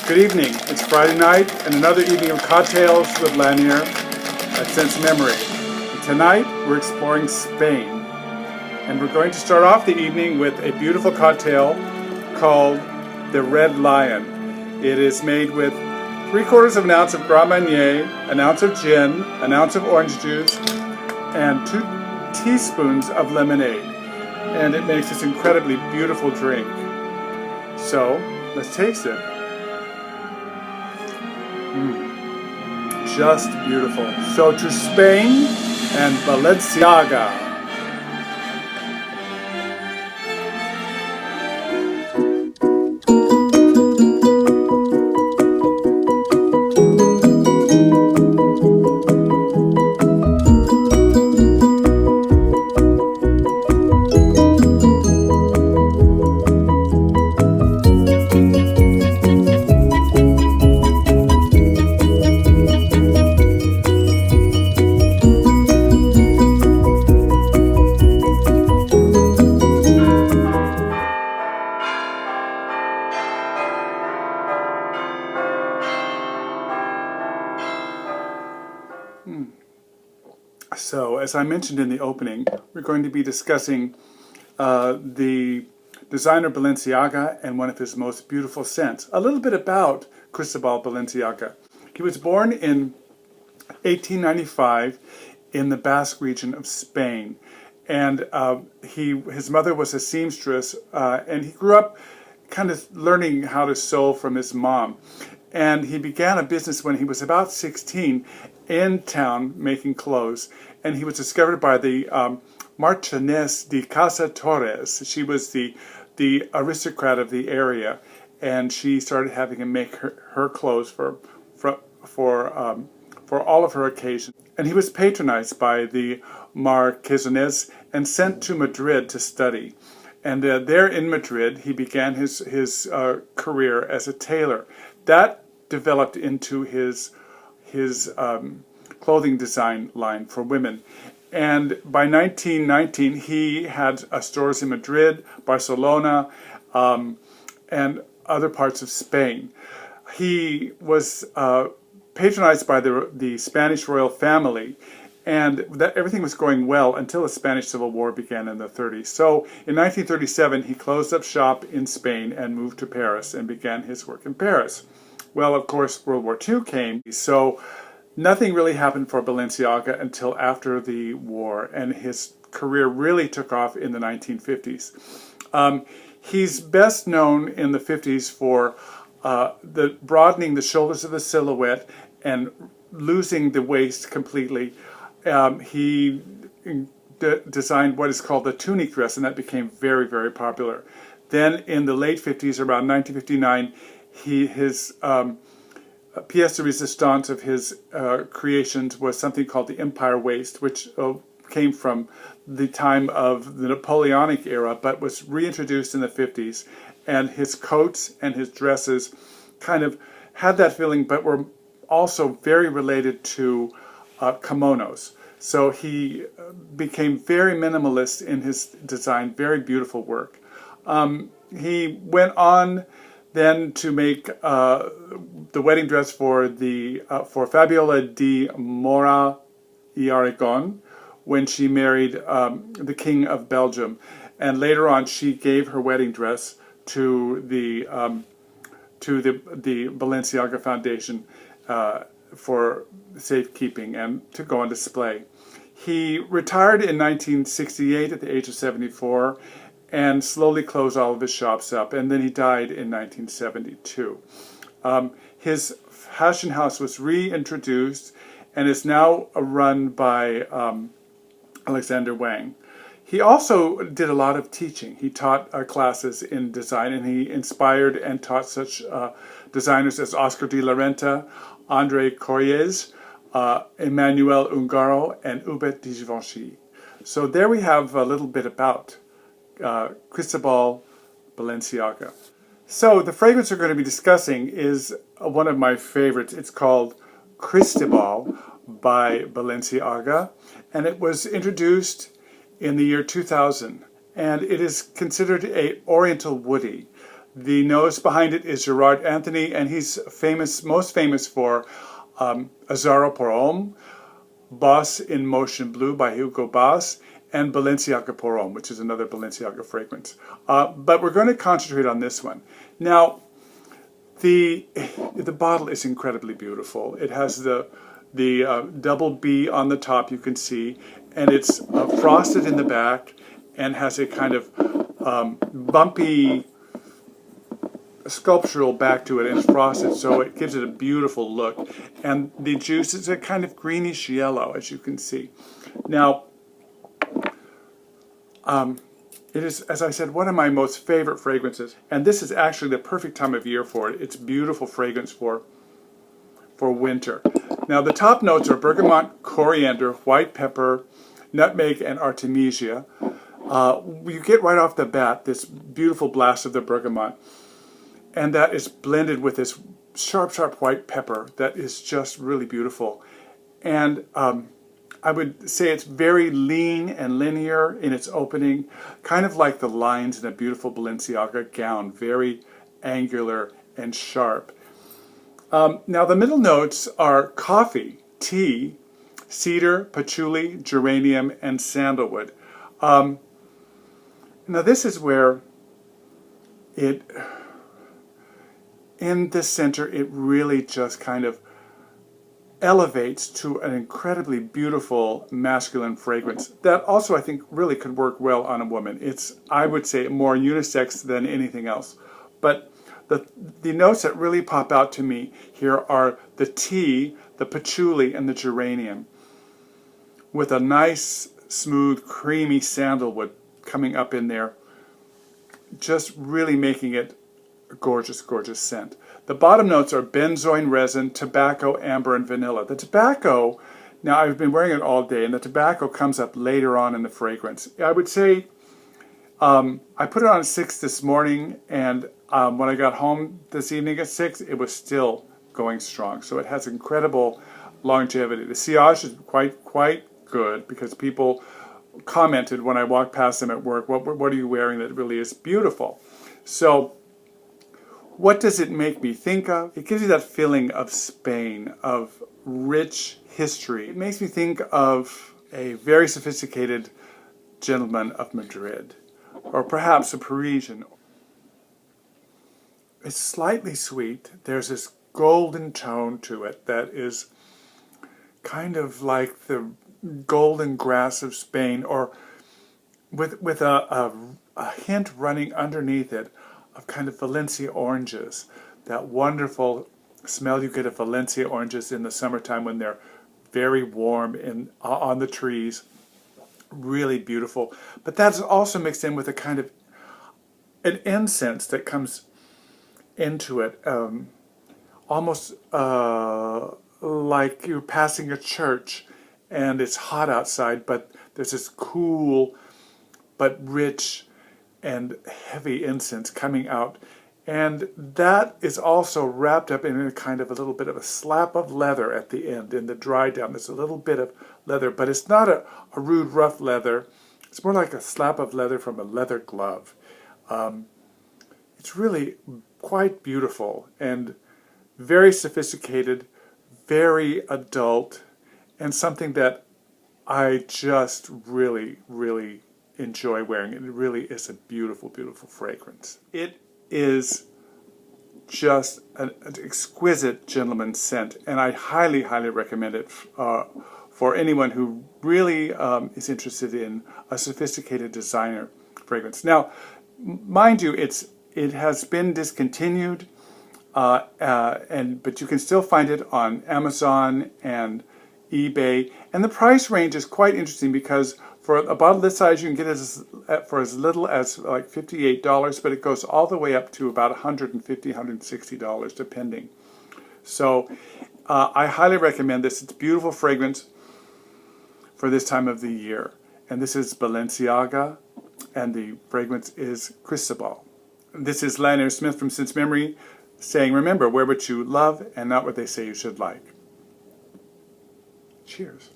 Good evening. It's Friday night and another evening of cocktails with Lanier at Sense Memory. And tonight we're exploring Spain. And we're going to start off the evening with a beautiful cocktail called the Red Lion. It is made with 3/4 of an ounce of Grand Marnier, an ounce of gin, an ounce of orange juice, and 2 teaspoons of lemonade. And it makes this incredibly beautiful drink. So, let's taste it. Just beautiful. So to Spain and Balenciaga. So, as I mentioned in the opening, we're going to be discussing the designer Balenciaga and one of his most beautiful scents. A little bit about Cristobal Balenciaga. He was born in 1895 in the Basque region of Spain. And his mother was a seamstress, and he grew up kind of learning how to sew from his mom. And he began a business when he was about 16 in town making clothes. And he was discovered by the Marchioness de Casa Torres. She was the aristocrat of the area. And she started having him make her clothes for all of her occasions. And he was patronized by the Marquesas and sent to Madrid to study. And there in Madrid, he began his career as a tailor. That developed into his clothing design line for women. And by 1919, he had stores in Madrid, Barcelona, and other parts of Spain. He was patronized by the Spanish royal family, and that everything was going well until the Spanish Civil War began in the 30s. So in 1937, he closed up shop in Spain and moved to Paris and began his work in Paris. Well, of course, World War II came, so nothing really happened for Balenciaga until after the war, and his career really took off in the 1950s. He's best known in the 50s for the broadening the shoulders of the silhouette and losing the waist completely. He designed what is called the tunic dress, and that became very, very popular. Then in the late 50s, around 1959, his pièce de résistance of his creations was something called the Empire Waist, which came from the time of the Napoleonic era, but was reintroduced in the 50s. And his coats and his dresses kind of had that feeling, but were also very related to kimonos. So he became very minimalist in his design, very beautiful work. He went on then to make the wedding dress for Fabiola di Mora y Aragon when she married the King of Belgium, and later on she gave her wedding dress to the Balenciaga Foundation for safekeeping and to go on display. He retired in 1968 at the age of 74. And slowly closed all of his shops up, and then he died in 1972. His fashion house was reintroduced and is now run by Alexander Wang. He also did a lot of teaching. He taught classes in design, and he inspired and taught such designers as Oscar de la Renta, André Corrèze, Emmanuel Ungaro, and Hubert de Givenchy. So there we have a little bit about Cristobal Balenciaga. So the fragrance we're going to be discussing is one of my favorites. It's called Cristobal by Balenciaga, and it was introduced in the year 2000, and it is considered a oriental woody. The nose behind it is Gerard Anthony, and he's most famous for Azzaro pour Homme, Boss in Motion Blue by Hugo Boss, and Balenciaga pour Homme, which is another Balenciaga fragrance. But we're going to concentrate on this one. Now, the bottle is incredibly beautiful. It has the double B on the top, you can see, and it's frosted in the back and has a kind of bumpy sculptural back to it, and it's frosted, so it gives it a beautiful look. And the juice is a kind of greenish yellow, as you can see. Now, it is, as I said, one of my most favorite fragrances, and this is actually the perfect time of year for it. It's beautiful fragrance for winter. Now, the top notes are bergamot, coriander, white pepper, nutmeg, and artemisia. You get right off the bat this beautiful blast of the bergamot, and that is blended with this sharp, sharp white pepper that is just really beautiful. And I would say it's very lean and linear in its opening, kind of like the lines in a beautiful Balenciaga gown, very angular and sharp. Now the middle notes are coffee, tea, cedar, patchouli, geranium, and sandalwood. Now this is where in the center, it really just kind of elevates to an incredibly beautiful masculine fragrance that also I think really could work well on a woman. It's, I would say, more unisex than anything else. But the notes that really pop out to me here are the tea, the patchouli, and the geranium, with a nice, smooth, creamy sandalwood coming up in there, just really making it a gorgeous, gorgeous scent. The bottom notes are benzoin resin, tobacco, amber, and vanilla. The tobacco, now I've been wearing it all day, and the tobacco comes up later on in the fragrance. I would say I put it on at 6 this morning, and when I got home this evening at 6, it was still going strong. So it has incredible longevity. The sillage is quite good, because people commented when I walked past them at work, what are you wearing that really is beautiful? So what does it make me think of? It gives you that feeling of Spain, of rich history. It makes me think of a very sophisticated gentleman of Madrid, or perhaps a Parisian. It's slightly sweet. There's this golden tone to it that is kind of like the golden grass of Spain, or with a hint running underneath it of kind of Valencia oranges, that wonderful smell you get of Valencia oranges in the summertime when they're very warm on the trees. Really beautiful. But that's also mixed in with a kind of an incense that comes into it, almost like you're passing a church and it's hot outside, but there's this cool but rich and heavy incense coming out, and that is also wrapped up in a kind of a little bit of a slap of leather at the end in the dry down. There's a little bit of leather, but it's not a rude, rough leather. It's more like a slap of leather from a leather glove. It's really quite beautiful and very sophisticated, very adult, and something that I just really, really enjoy wearing. It really is a beautiful, beautiful fragrance. It is just an exquisite gentleman's scent, and I highly, highly recommend it for anyone who really is interested in a sophisticated designer fragrance. Now, mind you, it has been discontinued, but you can still find it on Amazon and eBay, and the price range is quite interesting, because for a bottle this size you can get it for as little as like $58, but it goes all the way up to about $150, $160 depending. So I highly recommend this. It's a beautiful fragrance for this time of the year. And this is Balenciaga, and the fragrance is Cristobal. This is Lionel Smith from Since Memory saying, remember, wear what you love and not what they say you should like. Cheers.